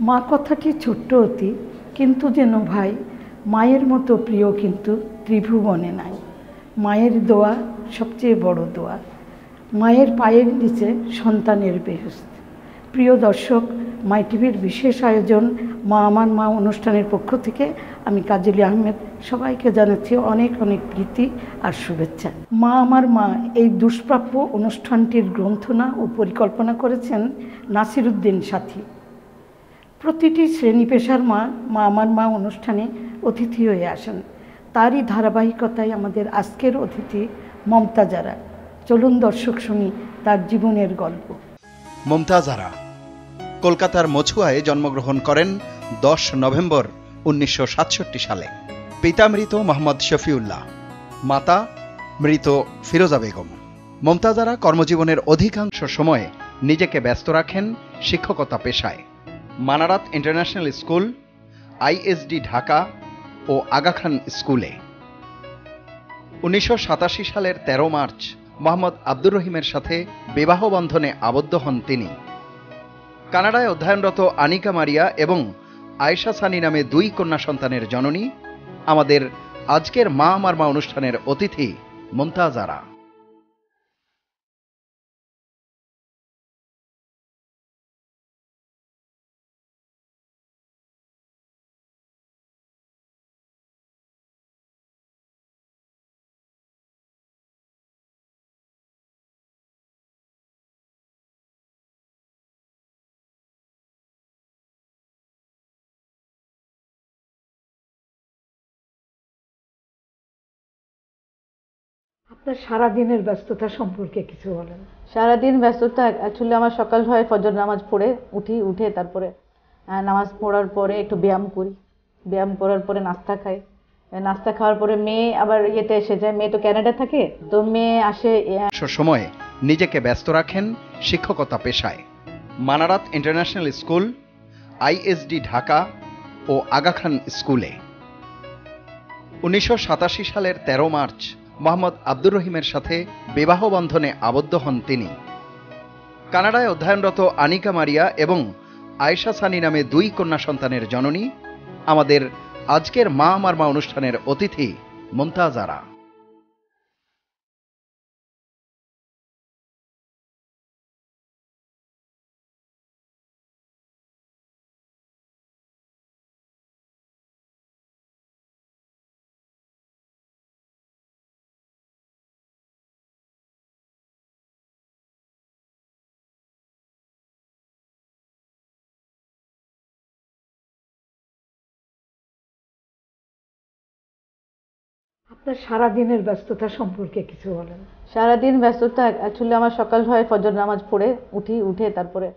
মা কথাটি ছোট্ট অতি, কিন্তু যেন ভাই মায়ের মতো প্রিয় কিন্তু ত্রিভুবনে নাই। মায়ের দোয়া সবচেয়ে বড় দোয়া। মায়ের পায়ের নিচে সন্তানের বেহেশত। প্রিয় দর্শক, মাই টিভির বিশেষ আয়োজন মা আমার মা অনুষ্ঠানের পক্ষ থেকে আমি কাজলী আহমেদ সবাইকে জানাচ্ছি অনেক অনেক প্রীতি আর শুভেচ্ছা। মা আমার মা এই দুষ্প্রাপ্য অনুষ্ঠানটির গ্রন্থনা ও পরিকল্পনা করেছেন নাসিরউদ্দিন সাথী। প্রতিটি শ্রেণী পেশার মা মা আমার মা অনুষ্ঠানে অতিথি হয়ে আসেন। তারই ধারাবাহিকতায় আমাদের আজকের অতিথি মমতাজারা। চলুন দর্শক শুনি তার জীবনের গল্প। মমতাজারা কলকাতার মছুয়ায় জন্মগ্রহণ করেন 10 নভেম্বর 1967 সালে। পিতা মৃত মোহাম্মদ শফিউল্লাহ, মাতা মৃত ফিরোজা বেগম। মমতাজারা কর্মজীবনের অধিকাংশ সময়ে নিজেকে ব্যস্ত রাখেন শিক্ষকতা পেশায়। Manarat international school, ISD Dhaka ও আগা খান স্কুলে। 1987 সালের 13 মার্চ মোহাম্মদ আব্দুর রহিমের সাথে বিবাহ বন্ধনে আবদ্ধ হন তিনি। কানাডায় অধ্যয়নরত আনিকা মারিয়া এবং আয়েশা সানি নামে 2 কন্যা সন্তানের জননী আমাদের আজকের মা আমার মা অনুষ্ঠানের অতিথি মমতাজারা। আপনার সারাদিনের ব্যস্ততা সম্পর্কে কিছু বলেন। সারাদিন ব্যস্ততা অ্যাকচুয়ালি আমার সকাল হয় ফজর নামাজ পড়ে উঠে তারপরে নামাজ পড়ার পরে একটু ব্যায়াম করি, ব্যায়াম করার পরে নাস্তা খাই, নাস্তা খাওয়ার পরে মেয়ে আবার ইয়েতে এসে যায়, মেয়ে তো ক্যানাডা থাকে, তো মেয়ে আসে। সময়ে নিজেকে ব্যস্ত রাখেন শিক্ষকতা পেশায়। Manarat international school, ISD Dhaka ও আগা খান স্কুলে। 1987 সালের 13 মার্চ মোহাম্মদ আব্দুর রহিমের সাথে বিবাহ বন্ধনে আবদ্ধ হন তিনি। কানাডায় অধ্যয়নরত আনিকা মারিয়া এবং আয়েশা সানি নামে 2 কন্যা সন্তানের জননী আমাদের আজকের মা আমার মা অনুষ্ঠানের অতিথি মমতাজারা। আপনার সারাদিনের ব্যস্ততা সম্পর্কে কিছু বলেন। সারাদিন ব্যস্ততা অ্যাকচুয়ালি আমার সকাল হয় ফজর নামাজ পড়ে উঠে তারপরে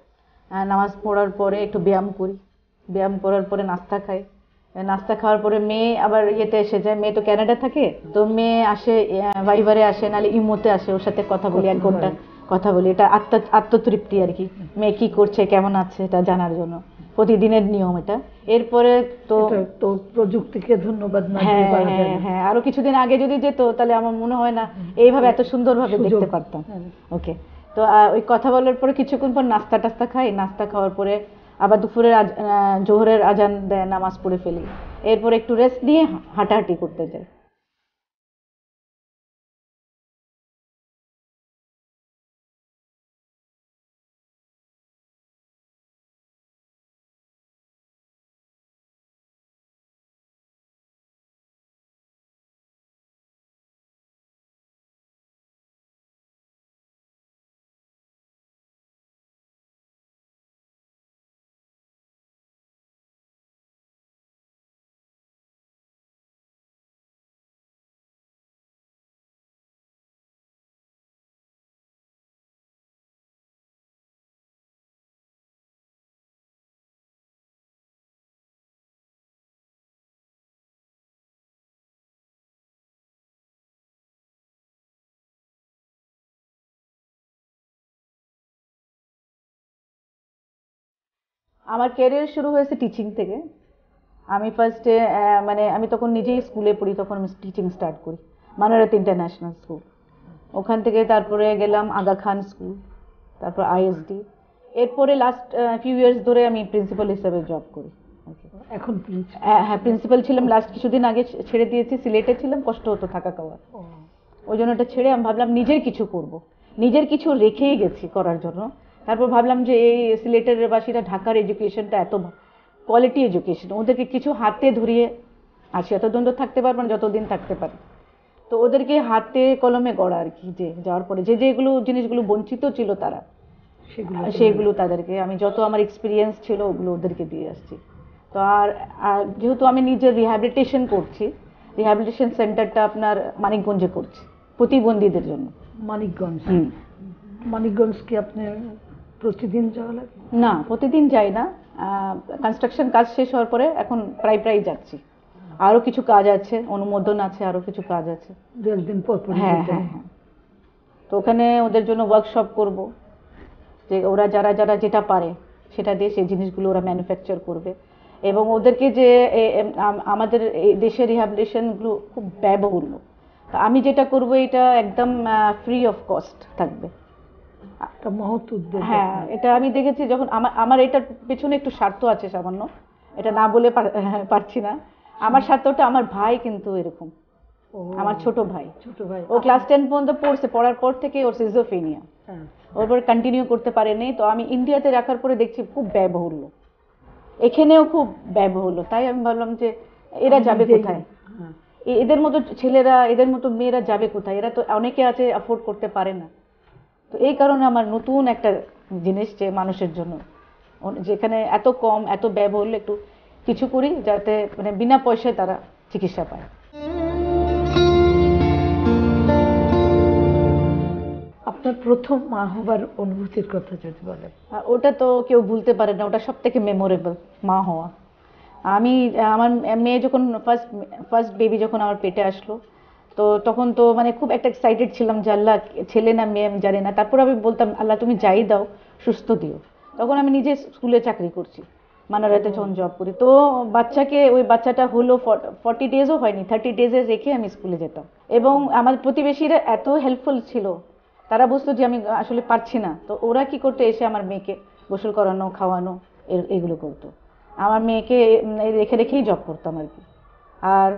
নামাজ পড়ার পরে একটু ব্যায়াম করি, ব্যায়াম করার পরে নাস্তা খাই, নাস্তা খাওয়ার পরে মেয়ে আবার ইয়েতে এসে যায়, মেয়ে তো ক্যানাডা থাকে, তো মেয়ে আসে ভাইবারে আসে, নাহলে ইমোতে আসে, ওর সাথে কথা বলি, 1 ঘন্টা কথা বলি। এটা আত্মতৃপ্তি আর কি, মেয়ে কি করছে কেমন আছে এটা জানার জন্য প্রতিদিনের নিয়ম এটা। এরপরে তো প্রযুক্তিকে ধন্যবাদ না দিয়ে পারা যায় না। হ্যাঁ, আরো কিছুদিন আগে যদি যেত তাহলে আমার মনে হয় না এইভাবে এত সুন্দরভাবে দেখতে পারতাম। ওকে, তো ওই কথা বলার পরে কিছুক্ষণ পর নাস্তা টাস্তা খাই, নাস্তা খাওয়ার পরে আবার দুপুরের জোহরের আজান দেয়, নামাজ পড়ে ফেলি, এরপর একটু রেস্ট নিয়ে হাঁটাহাঁটি করতে যাই। আমার ক্যারিয়ার শুরু হয়েছে টিচিং থেকে। আমি ফার্স্টে মানে আমি তখন নিজেই স্কুলে পড়ি, তখন আমি টিচিং স্টার্ট করি মানারাত ইন্টারন্যাশনাল স্কুল। ওখান থেকে তারপরে গেলাম আগা খান স্কুল, তারপর আইএসডি, এরপরে লাস্ট ফিউ ইয়ার্স ধরে আমি প্রিন্সিপাল হিসেবে জব করি। এখন হ্যাঁ, প্রিন্সিপাল ছিলাম, লাস্ট কিছুদিন আগে ছেড়ে দিয়েছি। সিলেটে ছিলাম, কষ্ট হতো থাকা খাওয়া, ওই জন্য এটা ছেড়ে আমি ভাবলাম নিজের কিছু করব, নিজের কিছু রেখেই গেছি করার জন্য। তারপর ভাবলাম যে এই সিলেটের বাসীরা ঢাকার এডুকেশনটা এত কোয়ালিটি এডুকেশন, ওদেরকে কিছু হাতে ধরিয়ে আসি, এতদিন তো থাকতে পারবো না যতদিন থাকতে পারে, তো ওদেরকে হাতে কলমে গড়া আর কি। যে যাওয়ার পরে যেগুলো জিনিসগুলো বঞ্চিত ছিল তারা, সেগুলো তাদেরকে আমি যত আমার এক্সপিরিয়েন্স ছিল ওগুলো ওদেরকে দিয়ে আসছি। তো আর যেহেতু আমি নিজের রিহ্যাবিলিটেশন করছি, রিহ্যাবিলিটেশন সেন্টারটা আপনার মানিকগঞ্জে করছি প্রতিবন্ধীদের জন্য। মানিকগঞ্জ কি আপনি প্রতিদিন যাওয়া লাগে? না, প্রতিদিন যাই না, কনস্ট্রাকশন কাজ শেষ হওয়ার পরে এখন প্রায় যাচ্ছি। আরো কিছু কাজ আছে, অনুমোদন আছে, আরো কিছু কাজ আছে, 2 দিন পর। হ্যাঁ। তো ওখানে ওদের জন্য ওয়ার্কশপ করব, যে ওরা যারা যেটা পারে সেটা দিয়ে সেই জিনিসগুলো ওরা ম্যানুফ্যাকচার করবে। এবং ওদেরকে যে আমাদের দেশের রিহ্যাবিলিটেশনগুলো খুব ব্যয়বহুল, তো আমি যেটা করব এটা একদম ফ্রি অফ কস্ট থাকবে। একটা মহৎ উদ্যোগ। হ্যাঁ, এটা আমি দেখেছি যখন আমার এটার পেছনে একটু স্বার্থ আছে সামান্য, এটা না বলে পারছি না। আমার স্বার্থটা, আমার ভাই কিন্তু এরকম, আমার ছোট ভাই, ও ক্লাস 10 পর্যন্ত পড়ছে, পড়ার পর থেকে ওর সিজোফ্রেনিয়া, ওর পরে কন্টিনিউ করতে পারেনি। তো আমি ইন্ডিয়াতে রাখার পরে দেখছি খুব ব্যয়বহুল, এখানেও খুব ব্যয়বহুল। তাই আমি ভাবলাম যে এরা যাবে কোথায়, এদের মতো ছেলেরা, এদের মতো মেয়েরা যাবে কোথায়? এরা তো অনেকে আছে অ্যাফোর্ড করতে পারে না। তো এই কারণে আমার নতুন একটা জিনিস, যে মানুষের জন্য যেখানে এত কম, এত ব্যয়বহুল, একটু কিছু করি যাতে মানে বিনা পয়সায় তারা চিকিৎসা পায়। আপনার প্রথম মা হবার অনুভূতির কথা যদি বলেন। ওটা তো কেউ ভুলতে পারে না, ওটা সব থেকে মেমোরেবল মা হওয়া। আমার মেয়ে যখন ফার্স্ট বেবি যখন আমার পেটে আসলো, তো তখন তো মানে খুব একটা এক্সাইটেড ছিলাম যে আল্লাহ ছেলে না মেয়ে আমি জানি না, তারপর আমি বলতাম আল্লাহ তুমি যাই দাও সুস্থ দিও। তখন আমি নিজে স্কুলে চাকরি করছি, মানারাতে যখন জব করি, তো ওই বাচ্চাটা হলো 40 ডেজও হয়নি, 30 ডেজে রেখে আমি স্কুলে যেতাম। এবং আমার প্রতিবেশীরা এত হেল্পফুল ছিল, তারা বুঝতো যে আমি আসলে পারছি না, তো ওরা কি করতো, এসে আমার মেয়েকে গোসল করানো, খাওয়ানো, এগুলো করতো। আমার মেয়েকে রেখেই জব করতাম আর কি। আর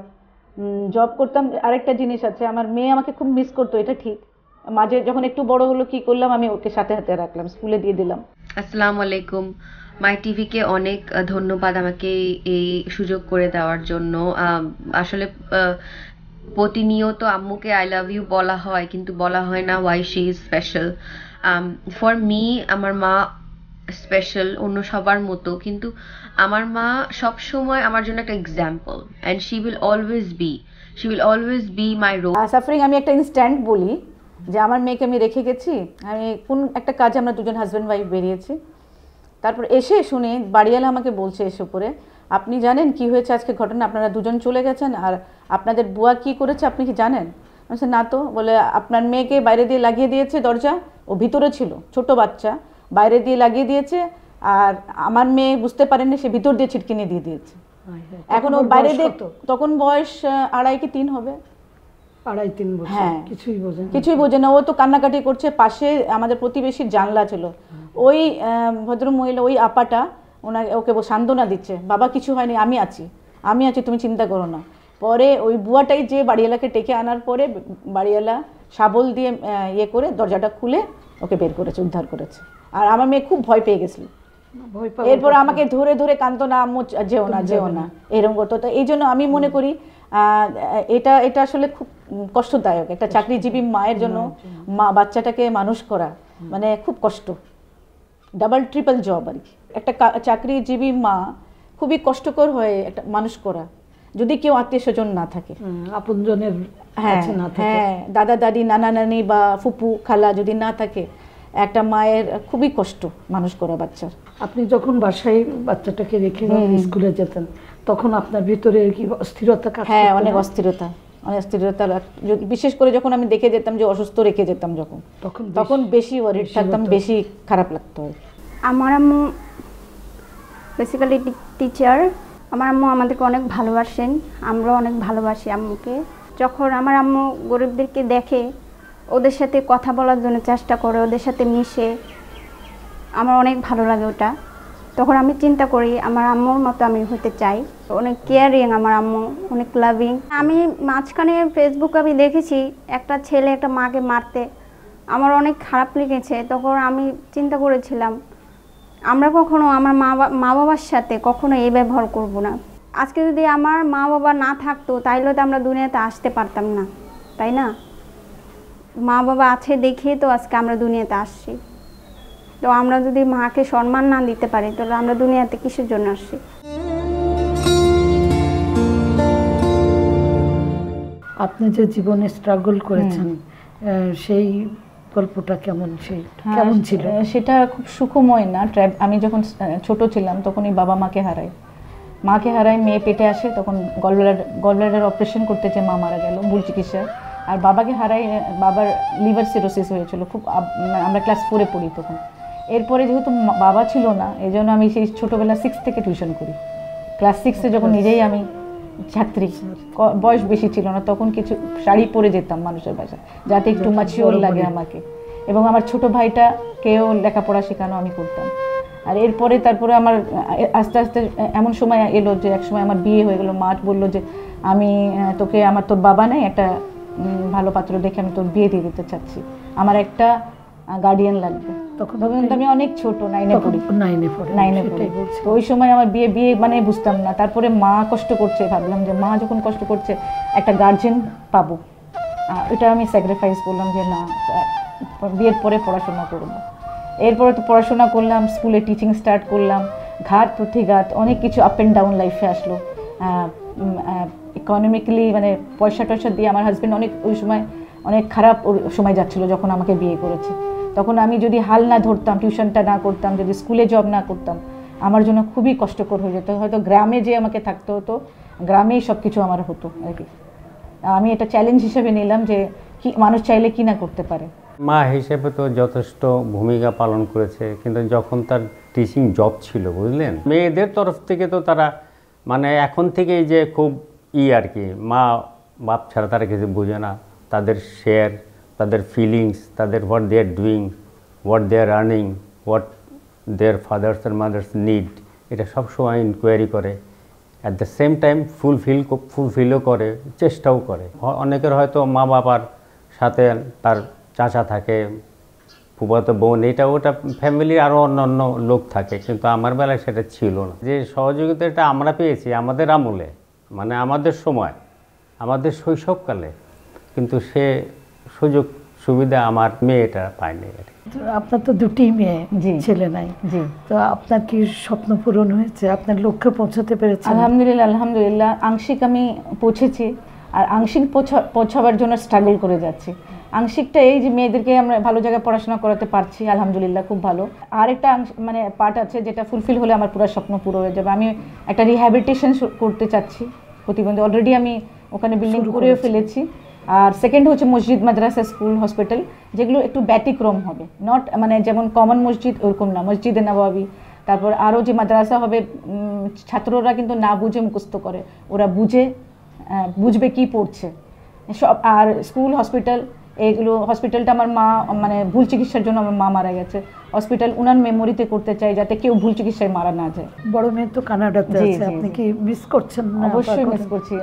জব করতাম, আরেকটা জিনিস আছে, আমার মেয়ে আমাকে খুব মিস করতো, এটা ঠিক। মাঝে যখন একটু বড় হলো কি করলাম, আমি ওকে সাথে রাখলাম, স্কুলে দিয়ে দিলাম। আসসালামু আলাইকুম। মাই টিভিকে অনেক ধন্যবাদ আমাকে এই সুযোগ করে দেওয়ার জন্য। আসলে প্রতিনিয়ত আম্মুকে আই লাভ ইউ বলা হয়, কিন্তু বলা হয় না why she is special. For me আমার মা স্পেশাল অন্য সবার মতো, কিন্তু আমার মা সব সময় আমার জন্য একটা example, and she will always be my role. Suffering আমি একটা ইনস্ট্যান্ট বলি যে আমার মেয়েকে আমি রেখে গেছি, আমি কোন একটা কাজে আমরা দুজন হাজব্যান্ড ওয়াইফ বেরিয়েছি, তারপর এসে শুনে বাড়িওয়ালা আমাকে বলছে এসে পরে, আপনি জানেন কি হয়েছে আজকে ঘটনা, আপনারা দুজন চলে গেছেন, আর আপনাদের বুয়া কি করেছে আপনি কি জানেন? আমি বলছি না তো। বলে আপনার মেয়েকে বাইরে দিয়ে লাগিয়ে দিয়েছে দরজা, ও ভিতরে ছিল ছোট বাচ্চা, বাইরে দিয়ে লাগিয়ে দিয়েছে, আর আমার মেয়ে বুঝতে পারেনি, সে ভিতর দিয়ে ছিটকিনি দিয়ে দিয়েছে। এখন ও বাইরে দিয়ে, তখন বয়স 2.5 কি 3 হবে, 2.5-3 বছর। হ্যাঁ, কিছুই বোঝে না। ও তো কান্নাকাটি করছে, পাশে আমাদের প্রতিবেশীর জানলা ছিল, ওই ভদ্র মহিলা, ওই আপাটা ওকে সান্ত্বনা দিচ্ছে, বাবা কিছু হয়নি, আমি আছি তুমি চিন্তা করো না। পরে ওই বুয়াটাই যে বাড়িওয়ালাকে ডেকে আনার পরে বাড়িওয়ালা শাবল দিয়ে ইয়ে করে দরজাটা খুলে ওকে বের করেছে, উদ্ধার করেছে। আর আমার মেয়ে খুব ভয় পেয়ে গেছিল, এরপর আমাকে ধরে কাঁদতো, না আম্মু যেও না এরকম করতো। তো এই জন্য আমি মনে করি এটা আসলে খুব কষ্টদায়ক, একটা চাকরিজীবী মায়ের জন্য বাচ্চাটাকে মানুষ করা মানে খুব কষ্ট, ডাবল ট্রিপল জব আর কি। একটা চাকরিজীবী মা খুবই কষ্টকর হয়ে একটা মানুষ করা, যদি কেউ আত্মীয় স্বজন না থাকে, আপনজনের না থাকে, হ্যাঁ, দাদা দাদি, নানা নানি বা ফুপু খালা যদি না থাকে, একটা মায়ের খুবই কষ্ট মানুষ করা বাচ্চার। আপনি যখন বাসায় বাচ্চাটাকে রেখে স্কুলে যেতেন, তখন আপনার ভিতরে কি অস্থিরতা কাজ করতো? হ্যাঁ, অনেক অস্থিরতা, বিশেষ করে যখন আমি দেখে যেতাম যে অসুস্থ রেখে যেতাম, তখন বেশি ওয়ারিড থাকতাম, বেশি খারাপ লাগতো। আমার আম্মু বেসিক্যালি টিচার। আমার আম্মু আমাদেরকে অনেক ভালোবাসেন, আমরাও অনেক ভালোবাসি আম্মুকে। যখন আমার আম্মু গরিবদেরকে দেখে, ওদের সাথে কথা বলার জন্য চেষ্টা করে, ওদের সাথে মিশে, আমার অনেক ভালো লাগে ওটা। তখন আমি চিন্তা করি আমার আম্মুর মতো আমি হতে চাই। অনেক কেয়ারিং আমার আম্মু, অনেক লাভিং। আমি মাঝখানে ফেসবুকে আমি দেখেছি একটা ছেলে একটা মাকে মারতে, আমার অনেক খারাপ লেগেছে। তখন আমি চিন্তা করেছিলাম আমরা কখনো আমার মা বাবার সাথে কখনো এই ব্যবহার করব না। আজকে যদি আমার মা বাবা না থাকতো তাইলে তো আমরা দুনিয়াতে আসতে পারতাম না, তাই না? মা বাবা আছে দেখিয়ে তো আজকে আমরা দুনিয়াতে আসছি। তো আমরা যদি মাকে সম্মান না দিতে পারি তাহলে আমরা দুনিয়াতে কিসের জন্য আসছি? আপনি যে জীবনে স্ট্রাগল করেছেন সেই গল্পটা কেমন, কেমন ছিল? সেটা খুব সুখময় না। আমি যখন ছোট ছিলাম তখনই বাবা মাকে হারাই, মেয়ে পেটে আসে, তখন গলব্লাডার অপারেশন করতে যে মা মারা গেল ভুল চিকিৎসা। আর বাবাকে হারাই, বাবার লিভার সিরোসিস হয়েছিল, খুব আমরা ক্লাস 4-এ পড়ি তখন। এরপরে যেহেতু বাবা ছিল না, এই জন্য আমি সেই ছোটোবেলা 6 থেকে টিউশন করি। ক্লাস 6-এ যখন নিজেই আমি ছাত্রী, বয়স বেশি ছিল না তখন, কিছু শাড়ি পরে যেতাম মানুষের বাসায় যাতে একটু ম্যাচিওর লাগে আমাকে, এবং আমার ছোট ভাইটাকেও লেখাপড়া শেখানো আমি করতাম। আর তারপরে আমার আস্তে আস্তে এমন সময় এলো যে এক সময় আমার বিয়ে হয়ে গেল। মা বললো যে আমি তোকে, তোর বাবা নেই, একটা ভালো পাত্র দেখে আমি তোর বিয়ে দিয়ে দিতে চাচ্ছি, আমার একটা গার্ডিয়ান লাগবে। তখন আমি অনেক ছোট, 9-এ পড়ি। তো ওই সময় আমার বিয়ে মানে বুঝতাম না। তারপরে মা কষ্ট করছে, ভাবলাম যে মা যখন কষ্ট করছে একটা গার্জেন পাবো, এটা আমি স্যাক্রিফাইস করলাম যে না, বিয়ের পরে পড়াশোনা করবো। এরপরে তো পড়াশোনা করলাম, স্কুলে টিচিং স্টার্ট করলাম, ঘাট প্রতিঘাত অনেক কিছু আপ অ্যান্ড ডাউন লাইফে আসলো। ইকোনমিক্যালি মানে পয়সা টয়সা দিয়ে আমার হাজব্যান্ড ওই সময় অনেক খারাপ সময় যাচ্ছিলো যখন আমাকে বিয়ে করেছে। তখন আমি যদি হাল না ধরতাম, টিউশনটা না করতাম, যদি স্কুলে জব না করতাম, আমার জন্য খুবই কষ্টকর হয়ে যেত। হয়তো গ্রামে যে আমাকে থাকতে হতো, গ্রামেই সব কিছু আমার হতো আর কি। আমি এটা চ্যালেঞ্জ হিসেবে নিলাম যে কি মানুষ চাইলে কি না করতে পারে। মা হিসেবে তো যথেষ্ট ভূমিকা পালন করেছে, কিন্তু যখন তার টিচিং জব ছিল, বুঝলেন, মেয়েদের তরফ থেকে তো তারা মানে এখন থেকেই যে খুব আর কি, মা বাপ ছাড়া তারা কিছু বোঝে না, তাদের শেয়ার, তাদের ফিলিংস, তাদের what they are doing, what they are earning, what their fathers and mothers need, এটা সবসময় ইনকোয়ারি করে। অ্যাট দ্য সেম টাইম ফুলফিলও করে, চেষ্টাও করে। অনেকের হয়তো মা বাবার সাথে তার চাচা থাকে, ফুফাতো বোন, এটা ওটা ফ্যামিলির আরও অন্যান্য লোক থাকে, কিন্তু আমার বেলায় সেটা ছিল না। যে সহযোগিতাটা আমরা পেয়েছি আমাদের আমলে, মানে আমাদের সময়, আমাদের শৈশবকালে, কিন্তু সে সুযোগ সুবিধা আমার মেয়েটা পায়নি। আপনার তো দুটি মেয়ে, ছেলে নাই। তো আপনার কি স্বপ্ন পূরণ হয়েছে? আপনার লক্ষ্যে পৌঁছাতে পেরেছেন? আলহামদুলিল্লাহ আংশিক আমি পৌঁছেছি, আর আংশিক পৌঁছাবার জন্য স্ট্রাগল করে যাচ্ছি। আংশিকটা এই যে মেয়েদেরকে আমরা ভালো জায়গায় পড়াশোনা করাতে পারছি, আলহামদুলিল্লাহ খুব ভালো। আর একটা মানে পার্ট আছে যেটা ফুলফিল হলে আমার পুরো স্বপ্ন পুরো হয়ে যাবে। আমি একটা রিহ্যাবিলিটেশন করতে চাচ্ছি প্রতিবন্ধী, অলরেডি আমি ওখানে বিল্ডিং করেও ফেলেছি। আর সেকেন্ড হচ্ছে মসজিদ, মাদ্রাসা, স্কুল, হসপিটাল, যেগুলো একটু ব্যতিক্রম হবে, নট মানে যেমন কমন মসজিদ ওরকম না, মসজিদে নববী। তারপর আরও যে মাদ্রাসা হবে, ছাত্ররা কিন্তু না বুঝে মুখস্থ করে, ওরা বুঝবে কি পড়ছে সব। আর স্কুল, হসপিটাল, এইগুলো, হসপিটালটা আমার মা মানে ভুল চিকিৎসার জন্য আমার মা মারা গেছে, হসপিটাল উনার মেমোরিতে করতে চাই যাতে কেউ ভুল চিকিৎসায় মারা না যায়। বড় মেয়ে তো কানাডাতে আছে, আপনি কি মিস করছেন? অবশ্যই মিস করছি,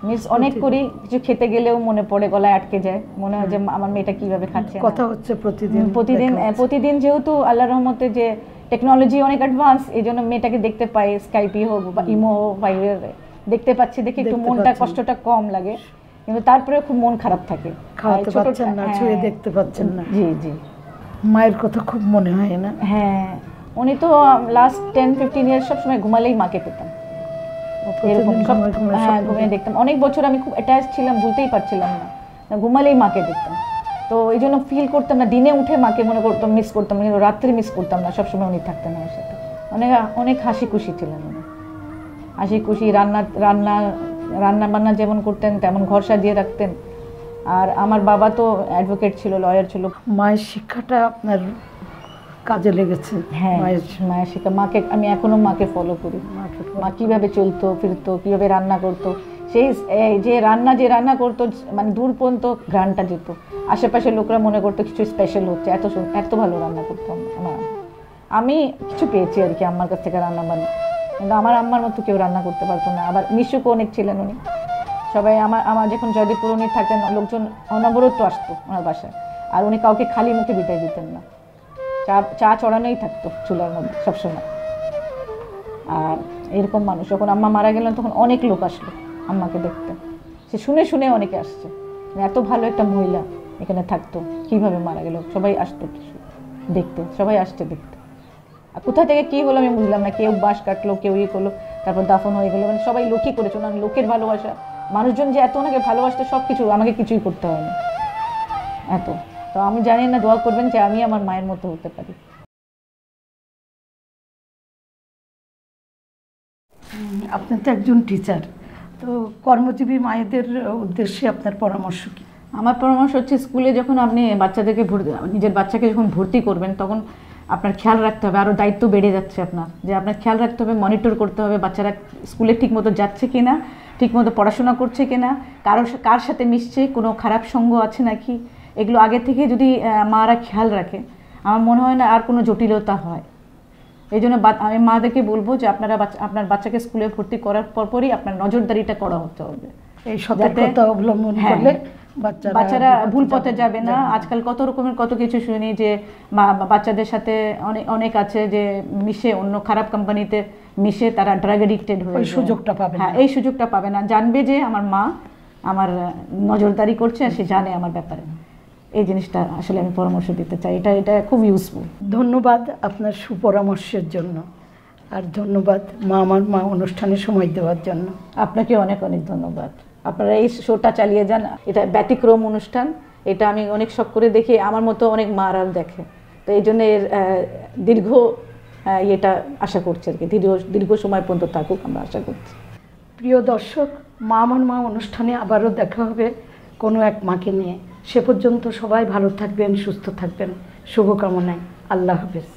মিস অনেক করি। কিছু খেতে গেলেও মনে পড়ে, গলায় আটকে যায়, মনে হয় যে আমার মেয়েটা কিভাবে খাচ্ছে। কথা হচ্ছে প্রতিদিন যেহেতু আল্লাহর রহমতে যে টেকনোলজি অনেক অ্যাডভান্স, এই জন্য মেয়েটাকে দেখতে পাই, স্কাইপি হোক বা ইমো হোক, বাইরে দেখতে পাচ্ছি, দেখে একটু মনটা কষ্টটা কম লাগে, কিন্তু তারপরে খুব মন খারাপ থাকে। খাওয়াতে পারছেন না, ছুঁয়ে দেখতে পাচ্ছেন না। জি মায়ের কথা খুব মনে হয় না? হ্যাঁ, উনি তো লাস্ট 10-15 ইয়ার সবসময় ঘুমালেই মাকে পেতাম, ঘুমিয়ে দেখতাম। অনেক বছর আমি খুব অ্যাটাচ ছিলাম, ভুলতেই পারছিলাম না, ঘুমালেই মাকে দেখতাম। তো এই জন্য ফিল করতাম না, দিনে উঠে মাকে মনে করতাম, মিস করতাম, কিন্তু রাত্রে মিস করতাম না, সবসময় উনি থাকতেন আমার সাথে। অনেক হাসি খুশি ছিলেন উনি, হাসি খুশি। রান্না বান্না যেমন করতেন তেমন ঘর সাজিয়ে রাখতেন। আর আমার বাবা তো অ্যাডভোকেট ছিল, লয়ার ছিল। মায়ের শিক্ষাটা আপনার কাজে লেগেছে? হ্যাঁ, মায়ের শিক্ষা, আমি এখনো মাকে ফলো করি। মা কীভাবে চলতো ফিরতো, কীভাবে রান্না করতো, সেই যে রান্না করতো, মানে দূর পর্যন্ত ঘ্রাণটা যেত, আশেপাশের লোকরা মনে করতো কিছু স্পেশাল হচ্ছে, এত ভালো রান্না করতো আমার। আমি কিছু পেয়েছি আর কি আম্মার কাছ থেকে রান্না বান্না, কিন্তু আমার আম্মার মতো কেউ রান্না করতে পারতো না। আবার মিশুকও অনেক ছিলেন উনি, সবাই আমার যখন জয়দেবপুর উনি থাকতেন লোকজন অনবরত আসতো ওনার বাসায়, আর উনি কাউকে খালি মুখে বিদায় দিতেন না, চা চড়ানোই থাকতো চুলার মধ্যে সবসময়। আর এরকম মানুষ, যখন আম্মা মারা গেলেন তখন অনেক লোক আসলো আম্মাকে দেখতে, সে শুনে শুনে অনেকে আসছে, এত ভালো একটা মহিলা এখানে থাকতো, কিভাবে মারা গেল, সবাই আসতো দেখতে, সবাই আসছে দেখতে। আর কোথা থেকে কী হলো আমি বুঝলাম না, কেউ বাঁশ কাটলো, কেউ ইয়ে করলো, তারপর দাফন হয়ে গেলো, মানে সবাই লোকই করেছে, ওনার লোকের ভালোবাসা, মানুষজন যে এত ওনাকে ভালোবাসতো, সব কিছু, আমাকে কিছুই করতে হয়নি এত। তো আমি জানি না, দোয়া করবেন যে আমি আমার মায়ের মতো হতে পারি। আপনি তো একজন টিচার, তো কর্মজীবী মায়েদের উদ্দেশ্যে আপনার পরামর্শ কী? আমার পরামর্শ হচ্ছে, স্কুলে যখন আপনি বাচ্চাদেরকে নিজের বাচ্চাকে যখন ভর্তি করবেন তখন আপনার খেয়াল রাখতে হবে, আরও দায়িত্ব বেড়ে যাচ্ছে আপনার, যে আপনার খেয়াল রাখতে হবে, মনিটর করতে হবে বাচ্চারা স্কুলে ঠিকমতো যাচ্ছে কি না, ঠিকমতো পড়াশোনা করছে কি না, কার সাথে মিশছে, কোনো খারাপ সঙ্গ আছে নাকি, এগুলো আগে থেকে যদি মারা খেয়াল রাখে, আমার মনে হয় না আর কোনো জটিলতা হয়। এই জন্য আমি মাদেরকে বলবো যে আপনার বাচ্চাকে স্কুলে ভর্তি করার পরপরই আপনার নজরদারিটা করা হতে হবে, এই সতর্কতা অবলম্বন করলে বাচ্চারা ভুল পথে যাবে না। আজকাল কত রকমের কত কিছু শুনি যে বাচ্চাদের সাথে অনেক আছে যে মিশে, অন্য খারাপ কোম্পানিতে মিশে তারা ড্রাগ এডিক্টেড হয়ে, সুযোগটা পাবে না। এই সুযোগটা পাবে না, জানবে যে আমার মা আমার নজরদারি করছে, আর সে জানে আমার ব্যাপারে। এই জিনিসটা আসলে আমি পরামর্শ দিতে চাই, এটা খুব ইউজফুল। ধন্যবাদ আপনার সুপরামর্শের জন্য, আর ধন্যবাদ মা আমার মা অনুষ্ঠানে সময় দেওয়ার জন্য। আপনাকে অনেক অনেক ধন্যবাদ। আপনারা এই শোটা চালিয়ে যান, এটা ব্যতিক্রম অনুষ্ঠান, এটা আমি অনেক শখ করে দেখি, আমার মতো অনেক মারাও দেখে, তো এই জন্য এর দীর্ঘ এটা আশা করছি আর কি, দীর্ঘ সময় পর্যন্ত থাকুক আমরা আশা করছি। প্রিয় দর্শক, মা আমার মা অনুষ্ঠানে আবারও দেখা হবে কোনো এক মাকে নিয়ে। সে পর্যন্ত সবাই ভালো থাকবেন, সুস্থ থাকবেন, শুভকামনায়। আল্লাহ হাফেজ।